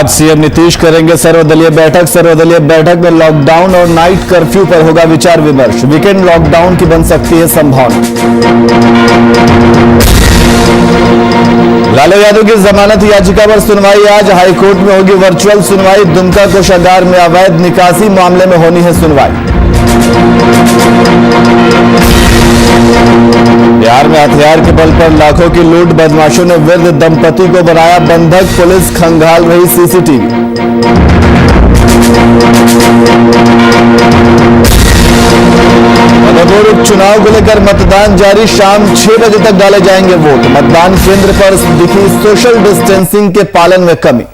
आज सीएम नीतीश करेंगे सर्वदलीय बैठक में लॉकडाउन और नाइट कर्फ्यू पर होगा विचार विमर्श। वीकेंड लॉकडाउन की बन सकती है संभावना। लालू यादव की जमानत याचिका पर सुनवाई आज हाईकोर्ट में होगी वर्चुअल सुनवाई। दुमका कोषागार में अवैध निकासी मामले में होनी है सुनवाई। बिहार में हथियार के बल पर लाखों की लूट, बदमाशों ने वृद्ध दंपति को बनाया बंधक, पुलिस खंगाल रही सीसीटीवी। मधुपुर उपचुनाव को लेकर मतदान जारी, शाम 6 बजे तक डाले जाएंगे वोट। मतदान केंद्र पर दिखी सोशल डिस्टेंसिंग के पालन में कमी।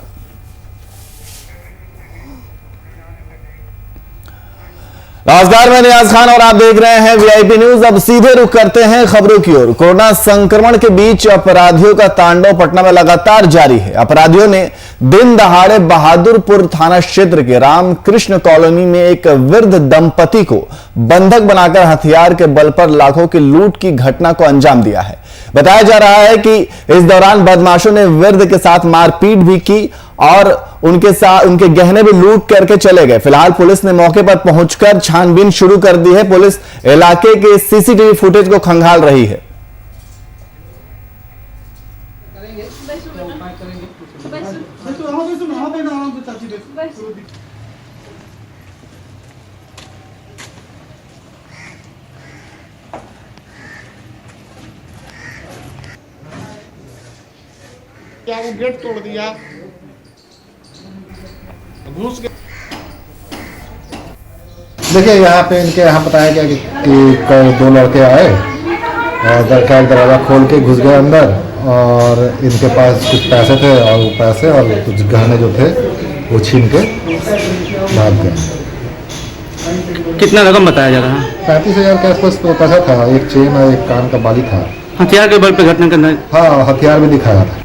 नमस्कार, मैं नियाज खान और आप देख रहे हैं वीआईपी न्यूज। अब सीधे रुख करते हैं खबरों की ओर। कोरोना संक्रमण के बीच अपराधियों का तांडव पटना में लगातार जारी है। अपराधियों ने दिन दहाड़े बहादुरपुर थाना क्षेत्र के रामकृष्ण कॉलोनी में एक वृद्ध दंपति को बंधक बनाकर हथियार के बल पर लाखों की लूट की घटना को अंजाम दिया है। बताया जा रहा है कि इस दौरान बदमाशों ने वृद्ध के साथ मारपीट भी की और उनके गहने भी लूट करके चले गए। फिलहाल पुलिस ने मौके पर पहुंचकर छानबीन शुरू कर दी है। पुलिस इलाके के सीसीटीवी फुटेज को खंगाल रही है। क्या वो गेट तोड़ दिया, घुस गए। देखिए यहाँ पे इनके यहाँ बताया गया कि 2 लड़के आए और दरवाज़ा खोल के घुस गए अंदर और इनके पास कुछ पैसे थे और वो पैसे और कुछ गहने जो थे वो छीन के भाग गए। कितना रकम बताया जा रहा है? 35,000 के आसपास तो पैसा था, एक चेन और एक कान का बाली था। हथियार के बल पे घटना करना? हाँ, हथियार भी दिखाया था।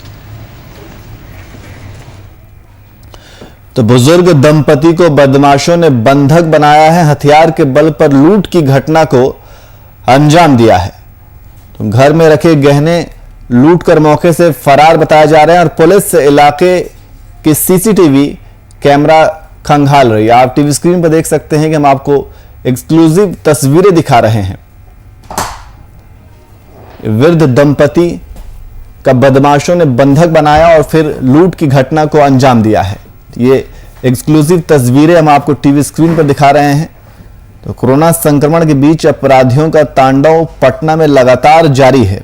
तो बुजुर्ग दंपति को बदमाशों ने बंधक बनाया है, हथियार के बल पर लूट की घटना को अंजाम दिया है। तो घर में रखे गहने लूट कर मौके से फरार बताया जा रहे हैं और पुलिस इलाके के सीसीटीवी कैमरा खंगाल रही है। आप टीवी स्क्रीन पर देख सकते हैं कि हम आपको एक्सक्लूसिव तस्वीरें दिखा रहे हैं। वृद्ध दंपति का बदमाशों ने बंधक बनाया और फिर लूट की घटना को अंजाम दिया है। ये एक्सक्लूसिव तस्वीरें हम आपको टीवी स्क्रीन पर दिखा रहे हैं। तो कोरोना संक्रमण के बीच अपराधियों का तांडव पटना में लगातार जारी है।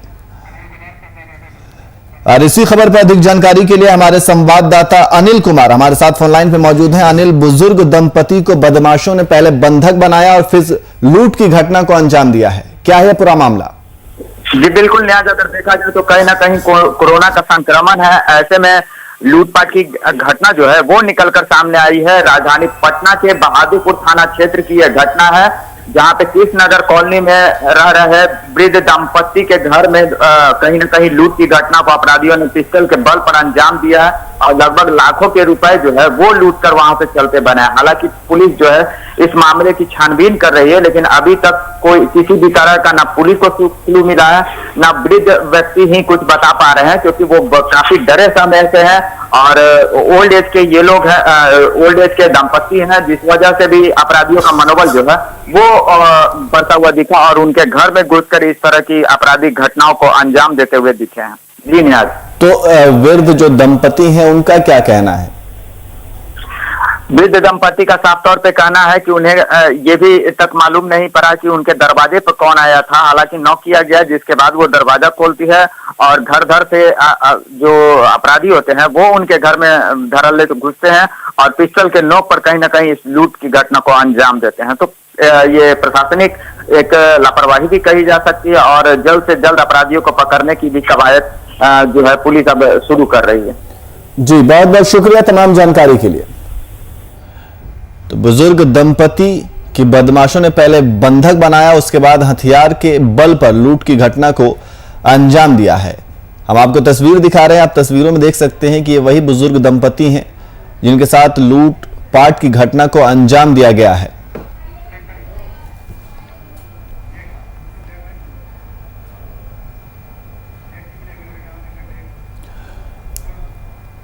और इसी खबर पर अधिक जानकारी के लिए हमारे संवाददाता अनिल कुमार हमारे साथ फोन लाइन पर मौजूद हैं। अनिल, बुजुर्ग दंपति को बदमाशों ने पहले बंधक बनाया और फिर लूट की घटना को अंजाम दिया है, क्या है पूरा मामला? जी बिल्कुल न्याज, अगर देखा जाए तो कहीं ना कहीं कोरोना का संक्रमण है, ऐसे में लूटपाट की घटना जो है वो निकलकर सामने आई है। राजधानी पटना के बहादुरपुर थाना क्षेत्र की यह घटना है, जहां पे कृष्णनगर कॉलोनी में रह रहे वृद्ध दंपति के घर में कहीं न कहीं लूट की घटना को अपराधियों ने पिस्टल के बल पर अंजाम दिया है और लगभग लाखों के रुपए जो है वो लूट कर वहां से चलते बने। हालांकि पुलिस जो है इस मामले की छानबीन कर रही है, लेकिन अभी तक कोई किसी भी तरह का ना पुलिस को क्लू मिला है, ना वृद्ध व्यक्ति ही कुछ बता पा रहे हैं, क्योंकि वो काफी डरे समय से हैं और ओल्ड एज के ये लोग हैं, ओल्ड एज के दंपति हैं, जिस वजह से भी अपराधियों का मनोबल जो है वो बढ़ता हुआ दिखा और उनके घर में घुसकर इस तरह की आपराधिक घटनाओं को अंजाम देते हुए दिखे हैं। जी नियाज। तो वृद्ध जो दंपति हैं उनका क्या कहना है? वृद्ध दंपति का साफ तौर पे कहना है कि उन्हें ये भी तक मालूम नहीं पड़ा कि उनके दरवाजे पर कौन आया था। हालांकि नॉक किया गया, जिसके बाद वो दरवाजा खोलती है और घर से जो अपराधी होते हैं वो उनके घर में धड़ल्ले तो घुसते हैं और पिस्टल के नोक पर कहीं ना कहीं इस लूट की घटना को अंजाम देते हैं। तो ये प्रशासनिक एक लापरवाही भी कही जा सकती है और जल्द से जल्द अपराधियों को पकड़ने की भी कवायद जो है पुलिस अब शुरू कर रही है। जी बहुत बहुत शुक्रिया तमाम जानकारी के लिए। तो बुजुर्ग दंपति की बदमाशों ने पहले बंधक बनाया, उसके बाद हथियार के बल पर लूट की घटना को अंजाम दिया है। हम आपको तस्वीर दिखा रहे हैं, आप तस्वीरों में देख सकते हैं कि ये वही बुजुर्ग दंपति हैं जिनके साथ लूट पाट की घटना को अंजाम दिया गया है।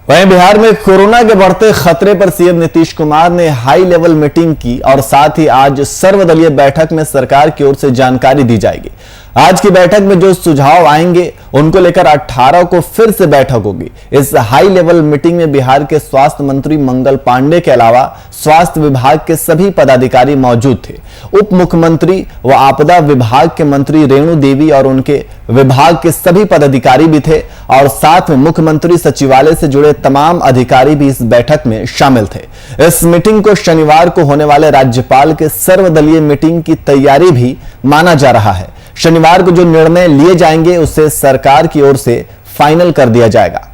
वहीं बिहार में कोरोना के बढ़ते खतरे पर सीएम नीतीश कुमार ने हाई लेवल मीटिंग की और साथ ही आज सर्वदलीय बैठक में सरकार की ओर से जानकारी दी जाएगी। आज की बैठक में जो सुझाव आएंगे उनको लेकर 18 को फिर से बैठक होगी। इस हाई लेवल मीटिंग में बिहार के स्वास्थ्य मंत्री मंगल पांडे के अलावा स्वास्थ्य विभाग के सभी पदाधिकारी मौजूद थे। उप मुख्यमंत्री व आपदा विभाग के मंत्री रेणु देवी और उनके विभाग के सभी पदाधिकारी भी थे और साथ में मुख्यमंत्री सचिवालय से जुड़े तमाम अधिकारी भी इस बैठक में शामिल थे। इस मीटिंग को शनिवार को होने वाले राज्यपाल के सर्वदलीय मीटिंग की तैयारी भी माना जा रहा है। शनिवार को जो निर्णय लिए जाएंगे उसे सरकार की ओर से फाइनल कर दिया जाएगा।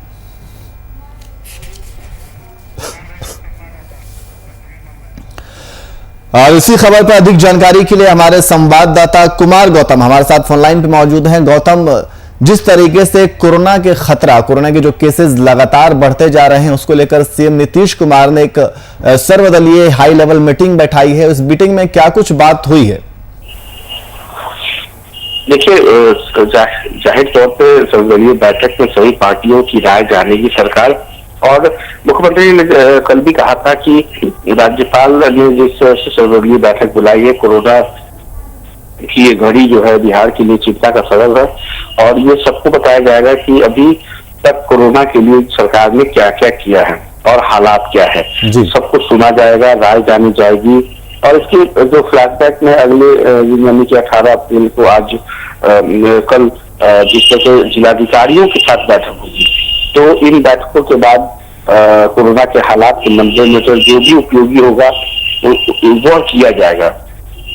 और इसी खबर पर अधिक जानकारी के लिए हमारे संवाददाता कुमार गौतम हमारे साथ फोन लाइन पर मौजूद हैं। गौतम, जिस तरीके से कोरोना के जो केसेस लगातार बढ़ते जा रहे हैं उसको लेकर सीएम नीतीश कुमार ने एक सर्वदलीय हाई लेवल मीटिंग बैठाई है। उस मीटिंग में क्या कुछ बात हुई है? देखिए, जाहिर तौर पे सर्वदलीय बैठक में सभी पार्टियों की राय जानेगी सरकार। और मुख्यमंत्री ने कल भी कहा था कि राज्यपाल ने जिस सर्वदलीय बैठक बुलाई है, कोरोना की ये घड़ी जो है बिहार के लिए चिंता का सबब है और ये सबको बताया जाएगा कि अभी तक कोरोना के लिए सरकार ने क्या क्या किया है और हालात क्या है, सबको सुना जाएगा, राय जानी जाएगी। और इसके जो फ्लैशबैक में अगले यानी कि 18 अप्रैल को आज कल जिस तरह से जिलाधिकारियों के साथ बैठक होगी, तो इन बैठकों के बाद कोरोना के हालात के मद्देनजर जो भी उपयोगी होगा वो किया जाएगा।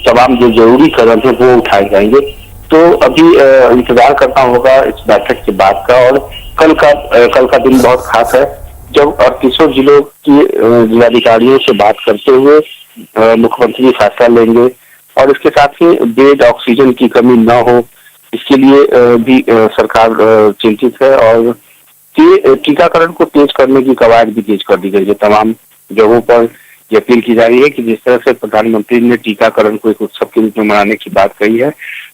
तमाम जो जरूरी कदम है वो उठाए जाएंगे। तो अभी इंतजार करना होगा इस बैठक के बाद का। और कल का दिन बहुत खास है जब 38 जिलों की जिलाधिकारियों से बात करते हुए मुख्यमंत्री फैसला लेंगे। और इसके साथ ही बेड ऑक्सीजन की कमी न हो इसके लिए भी सरकार चिंतित है और टीकाकरण को तेज करने की कवायद भी तेज कर दी गई है। तमाम जगहों पर ये अपील की जा रही है कि जिस तरह से प्रधानमंत्री ने टीकाकरण को एक उत्सव के रूप में मनाने की बात कही है,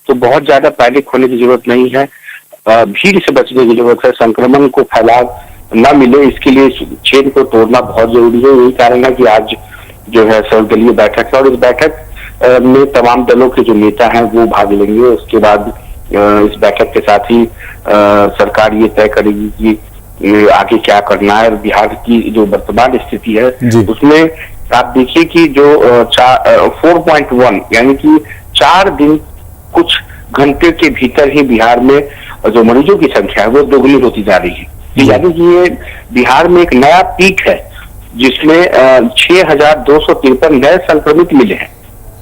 तो बहुत ज्यादा पैनिक होने की जरूरत नहीं है, भीड़ से बचने की जरूरत है, संक्रमण को फैलाव न मिले इसके लिए चेन को तोड़ना बहुत जरूरी है। यही कारण है कि आज जो है सर्वदलीय बैठक है और इस बैठक में तमाम दलों के जो नेता हैं वो भाग लेंगे। उसके बाद इस बैठक के साथ ही सरकार ये तय करेगी कि आगे क्या करना है। और बिहार की जो वर्तमान स्थिति है उसमें आप देखिए कि जो 4.1 यानी कि 4 दिन कुछ घंटे के भीतर ही बिहार में जो मरीजों की संख्या है वो दोगुनी होती जा रही है। यानी कि ये बिहार में एक नया पीक है जिसमें 6,253 नए संक्रमित मिले हैं।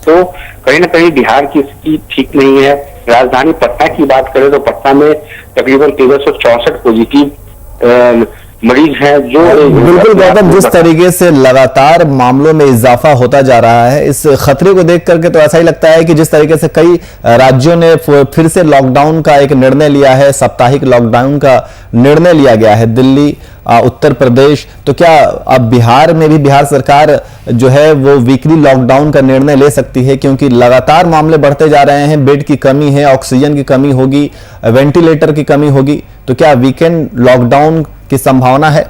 तो कहीं ना कहीं बिहार की स्थिति ठीक नहीं है। राजधानी पटना की बात करें तो पटना में तकरीबन 1364 पॉजिटिव मरीज हैं। जो बिल्कुल गौतम, जिस तरीके से लगातार मामलों में इजाफा होता जा रहा है, इस खतरे को देख करके तो ऐसा ही लगता है कि जिस तरीके से कई राज्यों ने फिर से लॉकडाउन का एक निर्णय लिया है, साप्ताहिक लॉकडाउन का निर्णय लिया गया है, दिल्ली, उत्तर प्रदेश, तो क्या अब बिहार में भी बिहार सरकार जो है वो वीकली लॉकडाउन का निर्णय ले सकती है? क्योंकि लगातार मामले बढ़ते जा रहे हैं, बेड की कमी है, ऑक्सीजन की कमी होगी, वेंटिलेटर की कमी होगी, तो क्या वीकेंड लॉकडाउन की संभावना है?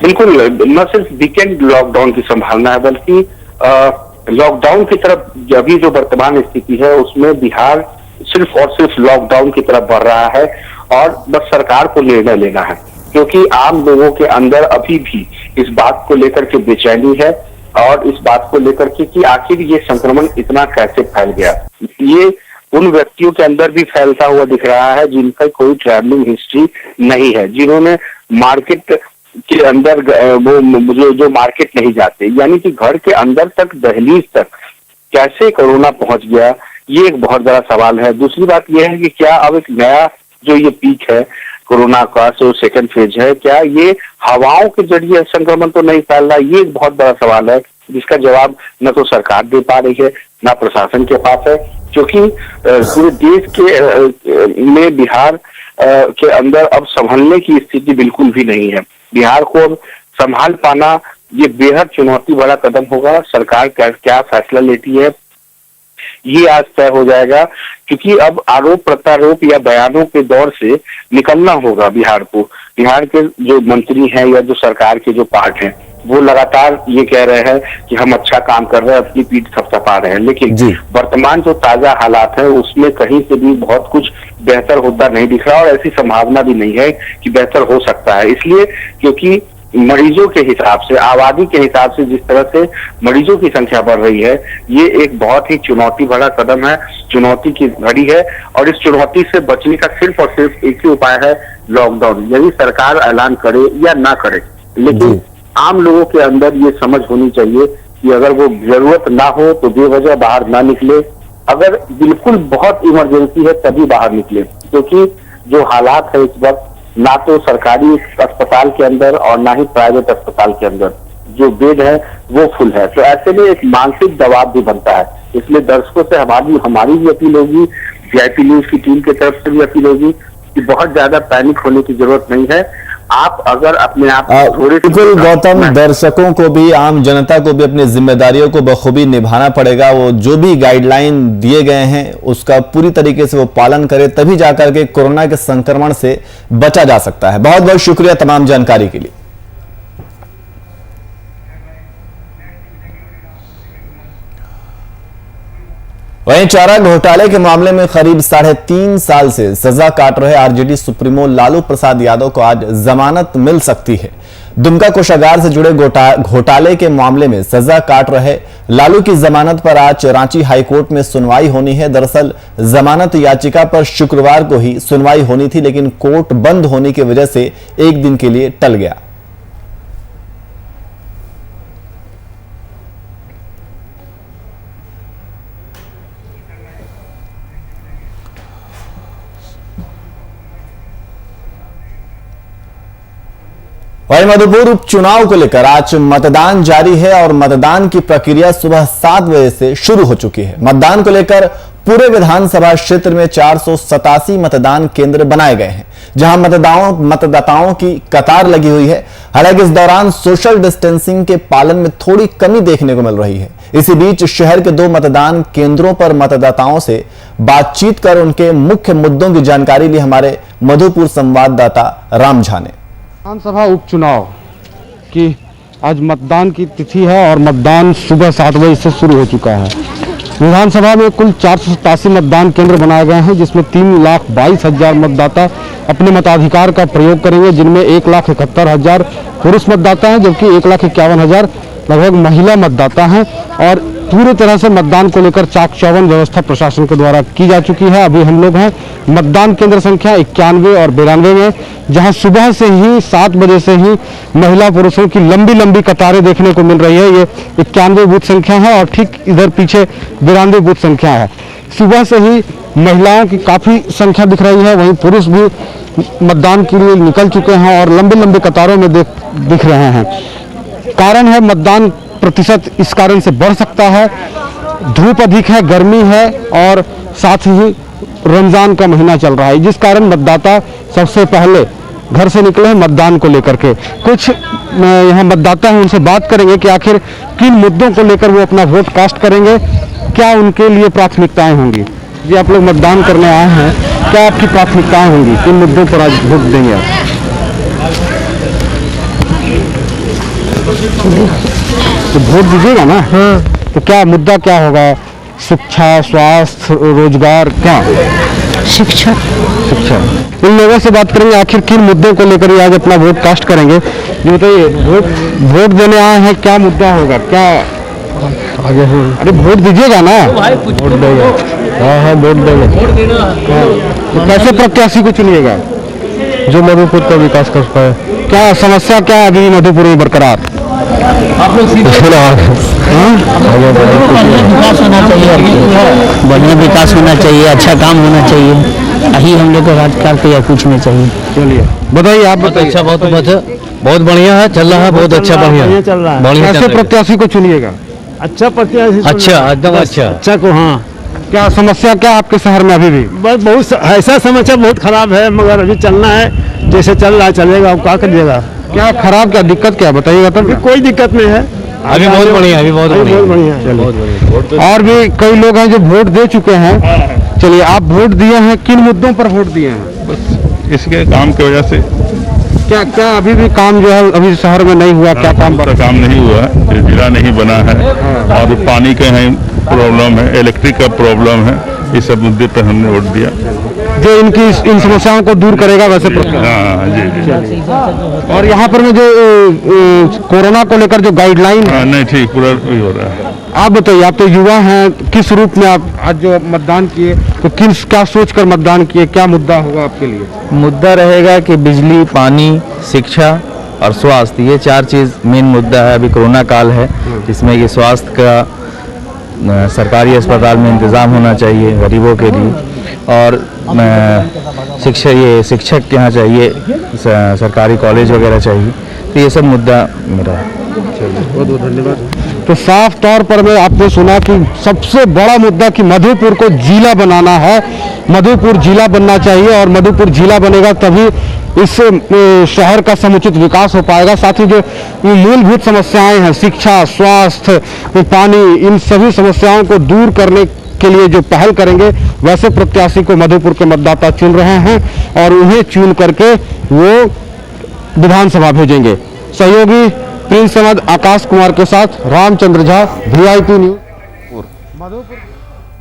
बिल्कुल, न सिर्फ वीकेंड लॉकडाउन की संभावना है बल्कि लॉकडाउन की तरफ अभी जो वर्तमान स्थिति है उसमें बिहार सिर्फ और सिर्फ लॉकडाउन की तरफ बढ़ रहा है और बस सरकार को निर्णय लेना है। क्योंकि आम लोगों के अंदर अभी भी इस बात को लेकर के बेचैनी है और इस बात को लेकर के कि आखिर ये संक्रमण इतना कैसे फैल गया। ये उन व्यक्तियों के अंदर भी फैलता हुआ दिख रहा है जिनका कोई ट्रैवलिंग हिस्ट्री नहीं है, जिन्होंने मार्केट के अंदर वो जो मार्केट नहीं जाते, यानी कि घर के अंदर तक, दहलीज तक कैसे कोरोना पहुंच गया, ये एक बहुत बड़ा सवाल है। दूसरी बात यह है कि क्या अब एक नया जो ये पीक है कोरोना का, जो सेकंड फेज है, क्या ये हवाओं के जरिए संक्रमण तो नहीं फैल रहा? ये एक बहुत बड़ा सवाल है जिसका जवाब न तो सरकार दे पा रही है न प्रशासन के पास है। क्योंकि पूरे देश के में बिहार के अंदर अब संभलने की स्थिति बिल्कुल भी नहीं है। बिहार को अब संभाल पाना ये बेहद चुनौती भरा कदम होगा। सरकार क्या फैसला लेती है ये आज तय हो जाएगा, क्योंकि अब आरोप प्रत्यारोप या बयानों के दौर से निकलना होगा बिहार को। बिहार के जो मंत्री हैं या जो सरकार के जो पार्ट हैं वो लगातार ये कह रहे हैं कि हम अच्छा काम कर रहे हैं, अपनी पीठ थपथपा रहे हैं, लेकिन वर्तमान जो ताजा हालात है उसमें कहीं से भी बहुत कुछ बेहतर होता नहीं दिख रहा और ऐसी संभावना भी नहीं है कि बेहतर हो सकता है। इसलिए क्योंकि मरीजों के हिसाब से, आबादी के हिसाब से जिस तरह से मरीजों की संख्या बढ़ रही है, ये एक बहुत ही चुनौती भरा कदम है, चुनौती की घड़ी है। और इस चुनौती से बचने का सिर्फ और सिर्फ एक ही उपाय है, लॉकडाउन। यदि सरकार ऐलान करे या ना करे, लेकिन आम लोगों के अंदर ये समझ होनी चाहिए कि अगर वो जरूरत ना हो तो बेवजह बाहर ना निकले, अगर बिल्कुल बहुत इमरजेंसी है तभी बाहर निकले, क्योंकि जो हालात है इस वक्त, ना तो सरकारी अस्पताल के अंदर और ना ही प्राइवेट अस्पताल के अंदर जो बेड है वो फुल है, तो ऐसे में एक मानसिक दबाव भी बनता है। इसलिए दर्शकों से हमारी भी अपील होगी, वीआईपी न्यूज की टीम की तरफ से भी अपील होगी कि बहुत ज्यादा पैनिक होने की जरूरत नहीं है। आप अगर अपने आप बिल्कुल गौतम, दर्शकों को भी, आम जनता को भी अपनी जिम्मेदारियों को बखूबी निभाना पड़ेगा। वो जो भी गाइडलाइन दिए गए हैं उसका पूरी तरीके से वो पालन करे, तभी जाकर के कोरोना के संक्रमण से बचा जा सकता है। बहुत बहुत शुक्रिया तमाम जानकारी के लिए। वहीं चारा घोटाले के मामले में करीब 3.5 साल से सजा काट रहे आरजेडी सुप्रीमो लालू प्रसाद यादव को आज जमानत मिल सकती है। दुमका कोषागार से जुड़े घोटाले के मामले में सजा काट रहे लालू की जमानत पर आज रांची हाईकोर्ट में सुनवाई होनी है। दरअसल जमानत याचिका पर शुक्रवार को ही सुनवाई होनी थी, लेकिन कोर्ट बंद होने की वजह से एक दिन के लिए टल गया। वहीं मधुपुर उपचुनाव को लेकर आज मतदान जारी है और मतदान की प्रक्रिया सुबह 7 बजे से शुरू हो चुकी है। मतदान को लेकर पूरे विधानसभा क्षेत्र में 487 मतदान केंद्र बनाए गए हैं, जहां मतदाताओं की कतार लगी हुई है। हालांकि इस दौरान सोशल डिस्टेंसिंग के पालन में थोड़ी कमी देखने को मिल रही है। इसी बीच शहर के 2 मतदान केंद्रों पर मतदाताओं से बातचीत कर उनके मुख्य मुद्दों की जानकारी ली हमारे मधुपुर संवाददाता राम झा ने। विधानसभा उपचुनाव की आज मतदान की तिथि है और मतदान सुबह 7 बजे से शुरू हो चुका है। विधानसभा में कुल 487 मतदान केंद्र बनाए गए हैं, जिसमें 3,22,000 मतदाता अपने मताधिकार का प्रयोग करेंगे, जिनमें 1,71,000 पुरुष मतदाता हैं, जबकि 1,51,000 लगभग महिला मतदाता हैं। और पूरी तरह से मतदान को लेकर चाक चौबंद व्यवस्था प्रशासन के द्वारा की जा चुकी है। अभी हम लोग हैं मतदान केंद्र संख्या 91 और 92 में, जहां सुबह से ही 7 बजे से ही महिला पुरुषों की लंबी लंबी कतारें देखने को मिल रही है। ये 91 बूथ संख्या है और ठीक इधर पीछे 92 बूथ संख्या है। सुबह से ही महिलाओं की काफ़ी संख्या दिख रही है, वहीं पुरुष भी मतदान के लिए निकल चुके हैं और लंबी लंबी कतारों में दिख रहे हैं। कारण है मतदान प्रतिशत इस कारण से बढ़ सकता है, धूप अधिक है, गर्मी है और साथ ही रमजान का महीना चल रहा है, जिस कारण मतदाता सबसे पहले घर से निकले हैं मतदान को लेकर के। कुछ यहाँ मतदाता हैं, उनसे बात करेंगे कि आखिर किन मुद्दों को लेकर वो अपना वोट कास्ट करेंगे, क्या उनके लिए प्राथमिकताएं होंगी। जी, आप लोग मतदान करने आए हैं, क्या आपकी प्राथमिकताएं होंगी, किन मुद्दों पर आज वोट देंगे आप? तो वोट दीजिएगा ना? हाँ। तो क्या मुद्दा क्या होगा? शिक्षा, स्वास्थ्य, रोजगार, क्या? शिक्षा। इन लोगों से बात करेंगे आखिर किन मुद्दों को लेकर आज अपना वोट कास्ट करेंगे। ये बताइए, वोट देने आए हैं, क्या मुद्दा होगा, क्या आगे हो? अरे वोट दीजिएगा ना? वोट देगा। हाँ, वोट देगा। तो कैसे प्रत्याशी को चुनिएगा जो मधुपुर का विकास कर पाए? क्या समस्या क्या अभी मधुपुर में बरकरार? आप लोग बढ़िया विकास होना चाहिए, अच्छा काम होना चाहिए, यही हम लोग को राजकाल पे या कुछ नहीं चाहिए। चलिए बताइए, आप बताइए। अच्छा, बहुत बढ़िया है, चल रहा है, बहुत अच्छा, बढ़िया चल रहा है। कैसे प्रत्याशी को चुनिएगा? अच्छा प्रत्याशी, अच्छा एकदम अच्छा को। हाँ, क्या समस्या क्या आपके शहर में अभी भी? बहुत ऐसा समस्या बहुत खराब है, मगर अभी चलना है, जैसे चल रहा है चलेगा, अब क्या करिएगा। क्या खराब, क्या दिक्कत, क्या बताइएगा तब। कोई दिक्कत नहीं है, अभी बहुत बढ़िया, अभी बहुत बढ़िया। और भी कई लोग हैं जो वोट दे चुके हैं। चलिए, आप वोट दिए हैं, किन मुद्दों पर वोट दिए हैं? बस इसके काम की वजह से क्या क्या अभी भी काम जो है अभी शहर में नहीं हुआ, क्या काम का काम नहीं हुआ है, ये जिला नहीं बना है और पानी का है प्रॉब्लम है, इलेक्ट्रिक का प्रॉब्लम है, ये सब मुद्दे पर हमने वोट दिया। जो इन समस्याओं को दूर करेगा वैसे हाँ जी। और यहाँ पर में जो कोरोना को लेकर जो गाइडलाइन है, नहीं ठीक पूरा हो रहा है। आप बताइए, आप तो युवा हैं, किस रूप में आप आज जो मतदान किए तो किस क्या सोच कर मतदान किए, क्या मुद्दा होगा आपके लिए? मुद्दा रहेगा कि बिजली, पानी, शिक्षा और स्वास्थ्य, ये 4 चीज़ मेन मुद्दा है। अभी कोरोना काल है जिसमें कि स्वास्थ्य का सरकारी अस्पताल में इंतज़ाम होना चाहिए गरीबों के लिए, और शिक्षक के यहाँ चाहिए, सरकारी कॉलेज वगैरह चाहिए, तो ये सब मुद्दा मेरा है। बहुत बहुत धन्यवाद। तो साफ तौर पर मैं आपने सुना कि सबसे बड़ा मुद्दा कि मधुपुर को जिला बनाना है, मधुपुर जिला बनना चाहिए और मधुपुर जिला बनेगा तभी इस शहर का समुचित विकास हो पाएगा। साथ ही जो मूलभूत समस्याएं हैं, शिक्षा, स्वास्थ्य, पानी, इन सभी समस्याओं को दूर करने के लिए जो पहल करेंगे वैसे प्रत्याशी को मधुपुर के मतदाता चुन रहे हैं और उन्हें चुन करके वो विधानसभा भेजेंगे। सहयोगी प्रिंस समद आकाश कुमार के साथ रामचंद्र झा, VIP न्यूज।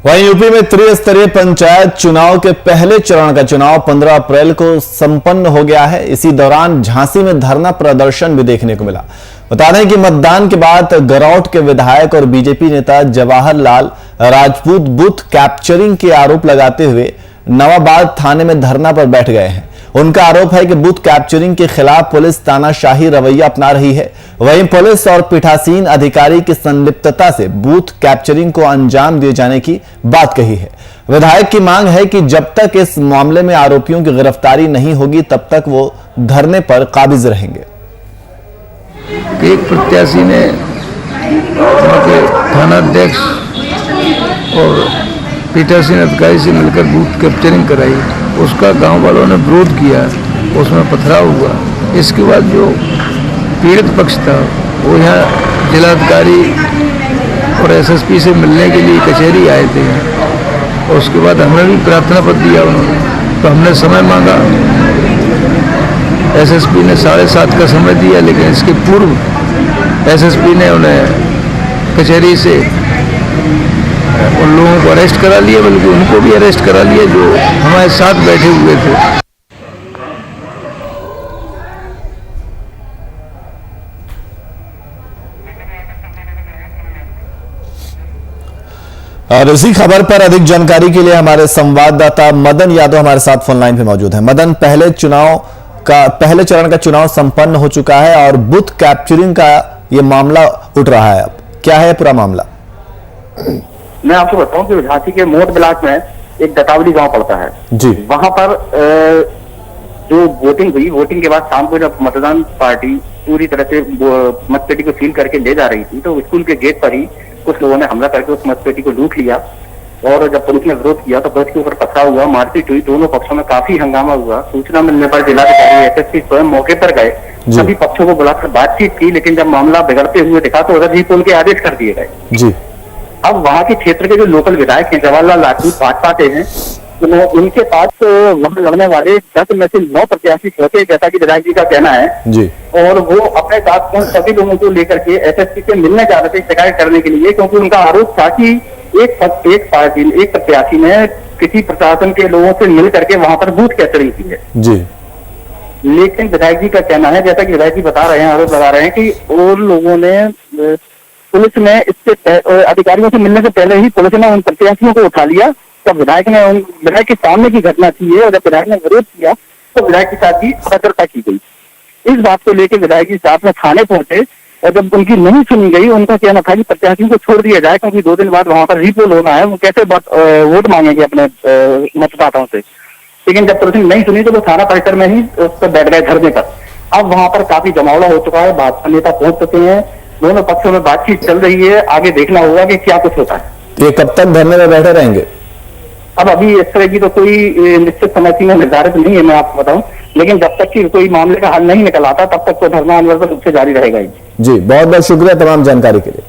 वहीं यूपी में त्रिस्तरीय पंचायत चुनाव के पहले चरण का चुनाव 15 अप्रैल को संपन्न हो गया है। इसी दौरान झांसी में धरना प्रदर्शन भी देखने को मिला। बता दें कि मतदान के बाद गरौट के विधायक और बीजेपी नेता जवाहरलाल राजपूत बूथ कैप्चरिंग के आरोप लगाते हुए नवाबाद थाने में धरना पर बैठ गए हैं। उनका आरोप है कि बूथ कैप्चरिंग के खिलाफ पुलिस तानाशाही रवैया अपना रही है। वहीं पुलिस और पीठासीन अधिकारी की संलिप्तता से बूथ कैप्चरिंग को अंजाम दिए जाने की बात कही है। विधायक की मांग है कि जब तक इस मामले में आरोपियों की गिरफ्तारी नहीं होगी तब तक वो धरने पर काबिज रहेंगे। एक प्रत्याशी ने थानाध्यक्ष और पीठासीन अधिकारी से मिलकर बूथ कैप्चरिंग कराई, उसका गांव वालों ने विरोध किया, उसमें पथराव हुआ। इसके बाद जो पीड़ित पक्ष था वो यहाँ जिलाधिकारी और SSP से मिलने के लिए कचहरी आए थे और उसके बाद हमें भी प्रार्थना पत्र दिया उन्होंने, तो हमने समय मांगा। SSP ने 7:30 का समय दिया, लेकिन इसके पूर्व SSP ने उन्हें कचहरी से उन लोगों को अरेस्ट करा लिया, बल्कि उनको भी अरेस्ट करा लिया जो हमारे साथ बैठे हुए थे। और इसी खबर पर अधिक जानकारी के लिए हमारे संवाददाता मदन यादव हमारे साथ फोन लाइन पे मौजूद है। मदन, पहले चरण का चुनाव संपन्न हो चुका है और बूथ कैप्चरिंग का ये मामला उठ रहा है, अब क्या है पूरा मामला? मैं आपको बताऊं कि झांसी के मोट ब्लॉक में एक दतावली गांव पड़ता है जी। वहां पर जो वोटिंग हुई, वोटिंग के बाद शाम को जब मतदान पार्टी पूरी तरह से मतपेटी को सील करके ले जा रही थी तो स्कूल के गेट पर ही कुछ लोगों ने हमला करके उस मतपेटी को लूट लिया और जब पुलिस ने विरोध किया तो पुलिस के ऊपर पथराव हुआ, मारपीट हुई, दोनों पक्षों में काफी हंगामा हुआ। सूचना मिलने पर जिलाधिकारी SSP स्वयं मौके पर गए, सभी पक्षों को बुलाकर बातचीत की, लेकिन जब मामला बिगड़ते हुए दिखा तो उधर ही उनके आदेश कर दिए गए जी। अब वहाँ के क्षेत्र के जो लोकल विधायक हैं जवाहरलाल राजपूत भाजपा के हैं, तो उनके पास वहां लड़ने वाले 10 में से 9 प्रत्याशी होते, जैसा कि विधायक जी का कहना है जी। और वो अपने साथ उन सभी लोगों को लेकर के SSP से मिलने जा रहे थे शिकायत करने के लिए, क्योंकि उनका आरोप था कि एक प्रत्याशी ने किसी प्रशासन के लोगों से मिल करके वहां पर बूथ कैप्चरिंग की है जी। लेकिन विधायक जी का कहना है, जैसा कि विधायक जी बता रहे हैं, आरोप लगा रहे हैं कि उन लोगों ने पुलिस ने इससे अधिकारियों से मिलने से पहले ही पुलिस ने उन प्रत्याशियों को उठा लिया। तब विधायक के सामने की घटना थी ये, और जब विधायक ने विरोध किया तो विधायक के साथ भी अभद्रता की गई। इस बात को लेकर विधायक जी साथ में थाने पहुंचे और जब उनकी नहीं सुनी गई, उनका कहना था कि प्रत्याशियों को छोड़ दिया जाए क्योंकि 2 दिन बाद वहां पर रीपोल होना है, वो कैसे वोट मांगेंगे अपने मतदाताओं से। लेकिन जब पुलिस ने नहीं सुनी तो वो थाना परिसर में ही उस पर बैठ गए धरने पर। अब वहां पर काफी जमावड़ा हो चुका है, भाजपा नेता पहुंच चुके हैं, दोनों पक्षों में बातचीत चल रही है, आगे देखना होगा कि क्या कुछ होता है। ये कब तक धरने में बैठे रहेंगे? अब अभी इस तरह की तो कोई निश्चित समय सीमा निर्धारित नहीं है, मैं आपको बताऊं, लेकिन जब तक कि कोई मामले का हल नहीं निकल आता तब तक तो धरना अनिवार्य रूप से जारी रहेगा जी। बहुत बहुत शुक्रिया तमाम जानकारी के लिए।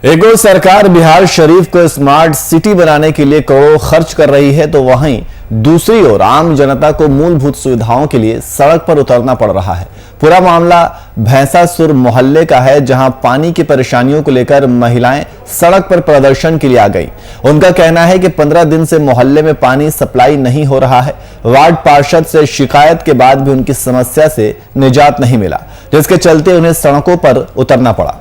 एक ओर सरकार बिहार शरीफ को स्मार्ट सिटी बनाने के लिए करोड़ों खर्च कर रही है, तो वहीं दूसरी ओर आम जनता को मूलभूत सुविधाओं के लिए सड़क पर उतरना पड़ रहा है। पूरा मामला भैंसासुर मोहल्ले का है, जहां पानी की परेशानियों को लेकर महिलाएं सड़क पर प्रदर्शन के लिए आ गई। उनका कहना है कि 15 दिन से मोहल्ले में पानी सप्लाई नहीं हो रहा है। वार्ड पार्षद से शिकायत के बाद भी उनकी समस्या से निजात नहीं मिला, जिसके चलते उन्हें सड़कों पर उतरना पड़ा।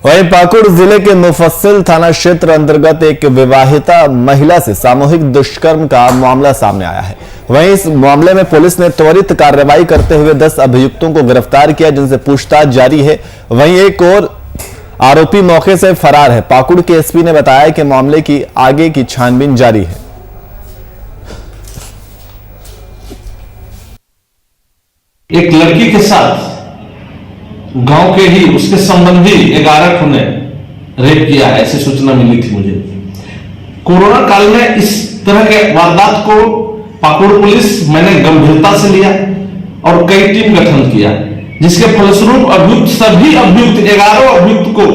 वहीं पाकुड़ जिले के मुफस्सिल थाना क्षेत्र अंतर्गत एक विवाहिता महिला से सामूहिक दुष्कर्म का मामला सामने आया है। वहीं इस मामले में पुलिस ने त्वरित कार्रवाई करते हुए 10 अभियुक्तों को गिरफ्तार किया, जिनसे पूछताछ जारी है। वहीं एक और आरोपी मौके से फरार है। पाकुड़ के एसपी ने बताया कि मामले की आगे की छानबीन जारी है। एक लड़की के साथ गांव के ही उसके संबंधी 11 ने रेप किया है, ऐसी सूचना मिली थी मुझे। कोरोना काल में इस तरह के वारदात को पाकुड़ पुलिस मैंने गंभीरता से लिया और कई टीम गठन किया, जिसके फलस्वरूप अभियुक्त सभी अभियुक्त 11 अभियुक्त को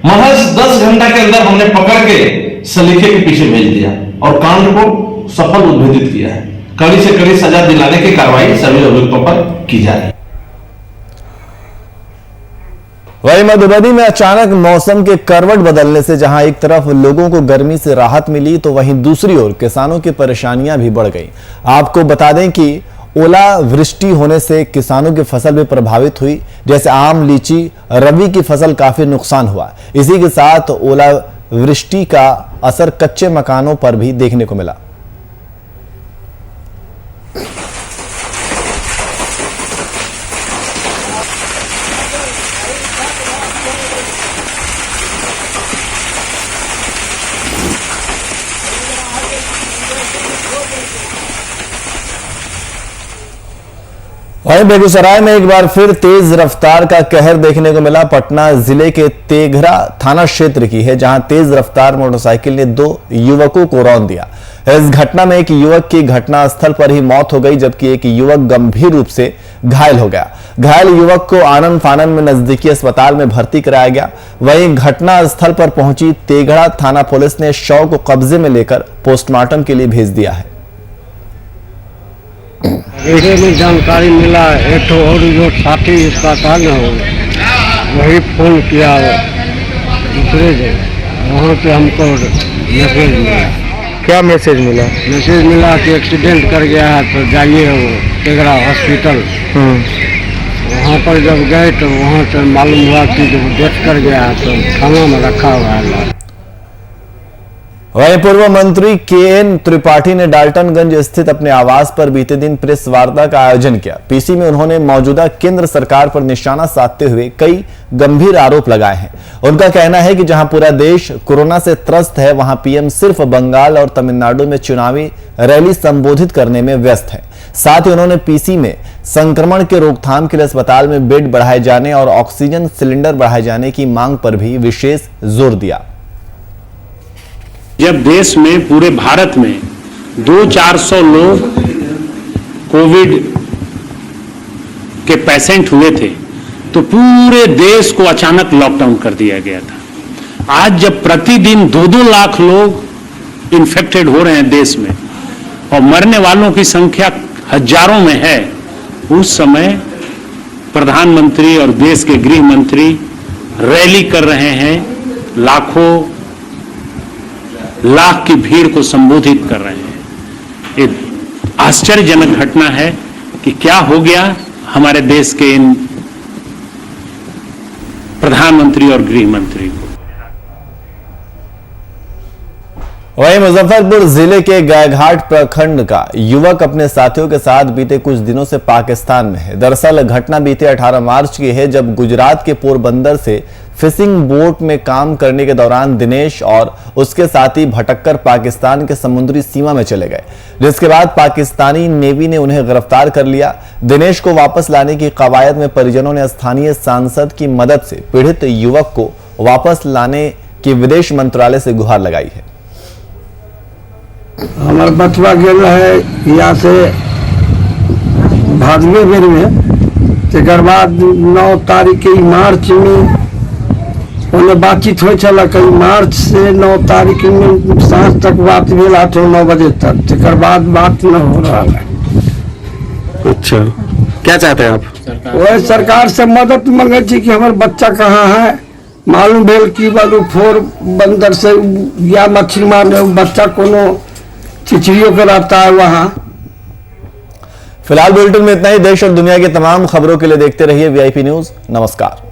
महज 10 घंटा के अंदर हमने पकड़ के सलीके के पीछे भेज दिया और कांड को सफल उद्भेदित किया है। कड़ी से कड़ी सजा दिलाने की कार्रवाई सभी अभियुक्तों पर की जा रही है। वहीं मधुबनी में अचानक मौसम के करवट बदलने से जहां एक तरफ लोगों को गर्मी से राहत मिली, तो वहीं दूसरी ओर किसानों की परेशानियां भी बढ़ गई। आपको बता दें कि ओलावृष्टि होने से किसानों की फसल भी प्रभावित हुई। जैसे आम, लीची, रबी की फसल काफी नुकसान हुआ। इसी के साथ ओलावृष्टि का असर कच्चे मकानों पर भी देखने को मिला। वहीं बेगूसराय में एक बार फिर तेज रफ्तार का कहर देखने को मिला। पटना जिले के तेघरा थाना क्षेत्र की है, जहां तेज रफ्तार मोटरसाइकिल ने 2 युवकों को रौंद दिया। इस घटना में एक युवक की घटनास्थल पर ही मौत हो गई, जबकि एक युवक गंभीर रूप से घायल हो गया। घायल युवक को आनन फानन में नजदीकी अस्पताल में भर्ती कराया गया। वहीं घटनास्थल पर पहुंची तेघरा थाना पुलिस ने शव को कब्जे में लेकर पोस्टमार्टम के लिए भेज दिया है। इसे में जानकारी मिला, एक तो और जो साथी इसका था ना, वही फोन किया दूसरे जगह, वहाँ पे हमको मैसेज मिला। क्या मैसेज मिला? मैसेज मिला कि एक्सीडेंट कर गया है, तो जाइए वो तेघरा हॉस्पिटल। वहाँ पर जब गए तो वहाँ से मालूम हुआ कि जब डेथ कर गया है तो थाना में रखा हुआ है। वहीं पूर्व मंत्री के.एन. त्रिपाठी ने डाल्टनगंज स्थित अपने आवास पर बीते दिन प्रेस वार्ता का आयोजन किया। पीसी में उन्होंने मौजूदा केंद्र सरकार पर निशाना साधते हुए कई गंभीर आरोप लगाए हैं। उनका कहना है कि जहां पूरा देश कोरोना से त्रस्त है, वहां पीएम सिर्फ बंगाल और तमिलनाडु में चुनावी रैली संबोधित करने में व्यस्त है। साथ ही उन्होंने पीसी में संक्रमण के रोकथाम के लिए अस्पताल में बेड बढ़ाए जाने और ऑक्सीजन सिलेंडर बढ़ाए जाने की मांग पर भी विशेष जोर दिया। जब देश में पूरे भारत में 200-400 लोग कोविड के पेशेंट हुए थे, तो पूरे देश को अचानक लॉकडाउन कर दिया गया था। आज जब प्रतिदिन 2-2 लाख लोग इन्फेक्टेड हो रहे हैं देश में और मरने वालों की संख्या हजारों में है, उस समय प्रधानमंत्री और देश के गृह मंत्री रैली कर रहे हैं, लाख की भीड़ को संबोधित कर रहे हैं। ये आश्चर्यजनक घटना है कि क्या हो गया हमारे देश के इन प्रधानमंत्री और गृह मंत्री को। वहीं मुजफ्फरपुर जिले के गायघाट प्रखंड का युवक अपने साथियों के साथ बीते कुछ दिनों से पाकिस्तान में है। दरअसल घटना बीते 18 मार्च की है, जब गुजरात के पोरबंदर से फिशिंग बोट में काम करने के दौरान दिनेश और उसके साथी भटककर पाकिस्तान के समुद्री सीमा में चले गए, जिसके बाद पाकिस्तानी नेवी ने उन्हें गिरफ्तार कर लिया। दिनेश को वापस लाने की कवायद में परिजनों ने स्थानीय सांसद की मदद से पीड़ित युवक को वापस लाने की विदेश मंत्रालय से गुहार लगाई है। हमारे बचवा गेल है यहाँ से भादवे बेर में, तकर बाद 9 तारीख के मार्च में उन्हें बातचीत हो चला, कई मार्च से 9 तारीख में सांझ तक बात भेल 8-9 बजे तक, तकर बाद बात न हो रहा है। अच्छा, क्या चाहते हैं आप? वह सरकार से मदद मांगे थी कि हमारे बच्चा कहाँ है, मालूम भेल कि बालू फोर बंदर से या मछली मारने बच्चा कोनो चिचड़ियों का रहता है वहाँ। फिलहाल बुलेटिन में इतना ही। देश और दुनिया की तमाम खबरों के लिए देखते रहिए VIP न्यूज। नमस्कार।